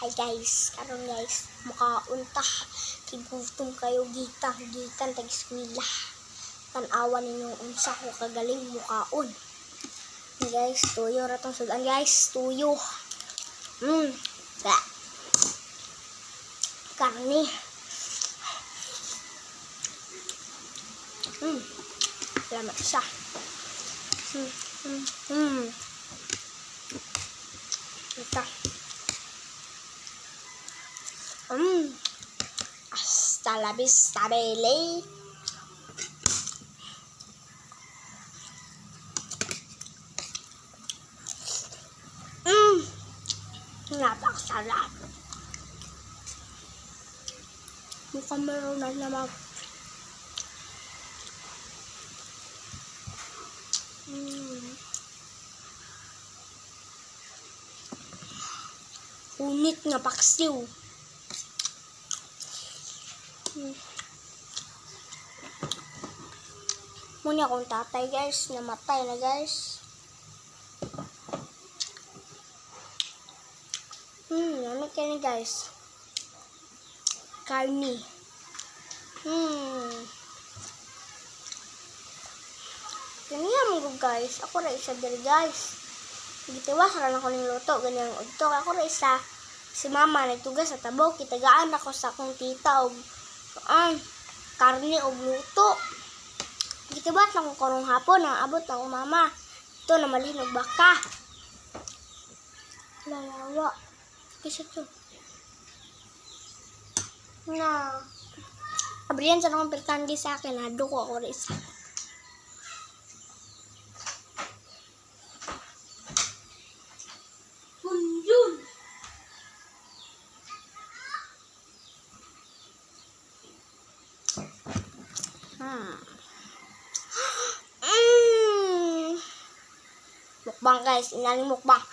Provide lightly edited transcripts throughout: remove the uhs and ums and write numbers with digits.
Hi guys, karon guys, makaunta kigutom kayo gikan tag eskwela. Tan-awan ninyo unsa ko kagaling mukaon. Guys, tuyo ra tong sudan guys, tuyo. Karne. Lama siya. Ito. Hasta la vista, baby. Napakasarap. Mukhang meron na naman. Unit nga paksiw. Muna akong tatay guys, namatay na guys. Ano kayo guys? Karni. Ganyan mo guys. Ako na isa dali guys. Gitiwas ra lang ko ning luto. Ganyan udto. Ako na isa. Si mama nagtugas sa tabok. Kitagaan ako sa akong tita. Karni o luto. Gitiwas lang ko karong hapon. Abot na ko mama. Ito na malinog baka. Lalawa. Kasi ito. Na. Abriyan sa nang pertandi sa akin. Hado ko ako na isa. Punjun. Mukbang guys. Inaling mukbang.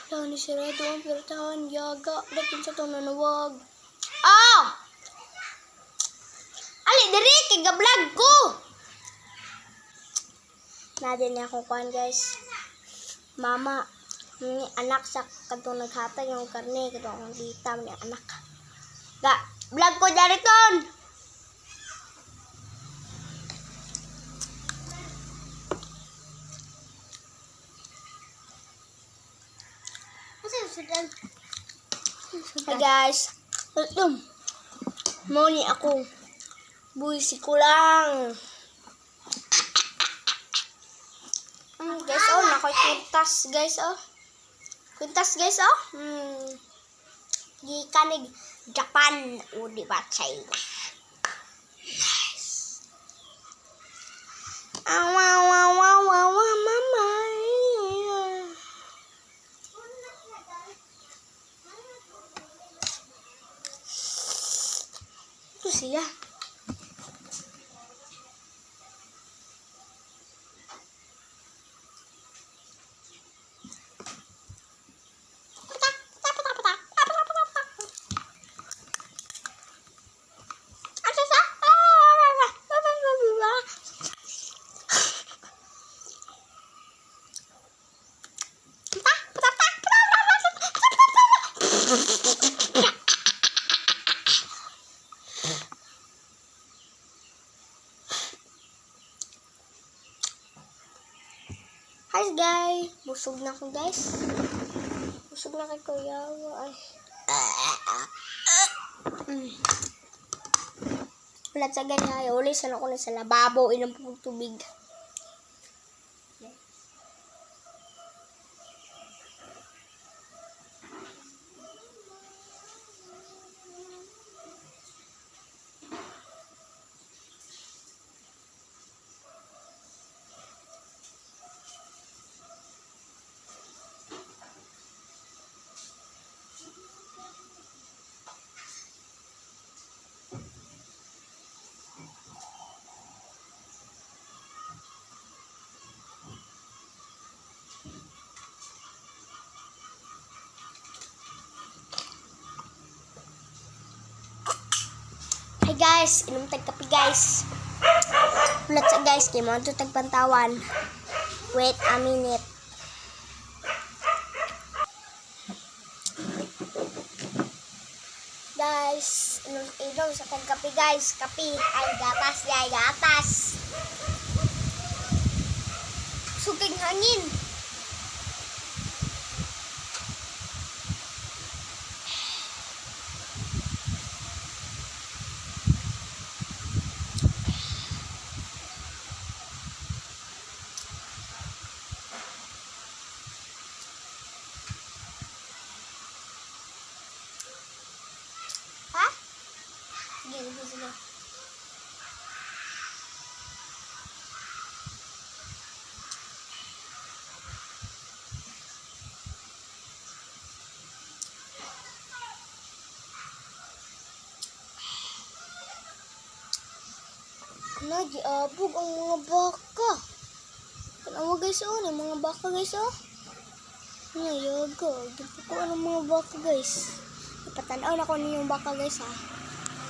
Lang ni sirado ang pertahan. Yaga. Dakin sa itong nanawag. Ali, diri. Kiga-vlog ko. Nadin niya akong kuhan guys. Mama. Anak sa katong naghatag yung karne. Katong akong tita. Anak. Vlog ko dariton. Hi guys. Moni ako. Buisi ko lang. Guys, nakoy kuntas guys, Kuntas guys, Gikanig Japan. Di ba China? Nice. Mama. Itu siya. Hi guys, busog na ako guys. Busog na kay Kuya. Wala sa ganyan. Ulis na ako na sa lababo. Inom po tubig. Hi guys, inom tag kape guys. Let's guys, kay mo ito tagpantawan. Wait a minute. Guys, inom sa pagkape guys. Kape. Ay, gatas. Ay, gatas. Suging hangin. Ha? Sige. Nagiabog ang mga baka. Tanawa guys, yung mga baka guys, Yaga. Dito ko ang mga baka guys. Ipatanaw na ko yung baka guys,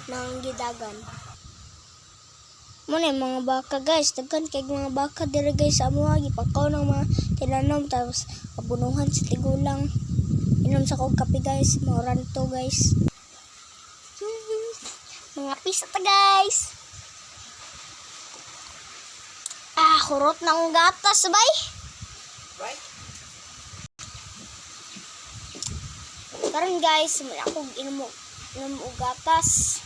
Nang gidagan. Muna yung mga baka guys. Daghan kay mga baka dire guys sa amuha. Gipakaw ng mga tinanom. Tapos kabunuhan sa tigulang. Inom sa kong kape guys. Mauran to guys. Mga pisa ta guys. Kurot ng gatas, bay. Right? Karon guys, may ako inom og gatas.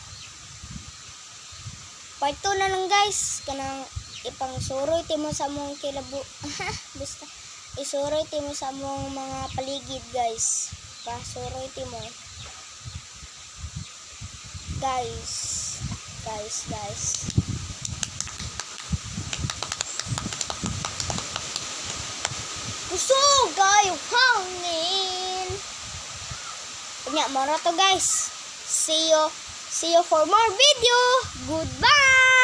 Part 2 na lang guys, kanang ipang suroy timo sa among kilabo. Basta isuroy timo sa among mga paligid guys. Pasuroy timo. Guys. Kusog kayo hangin. Nya mara to guys. See you for more video. Goodbye.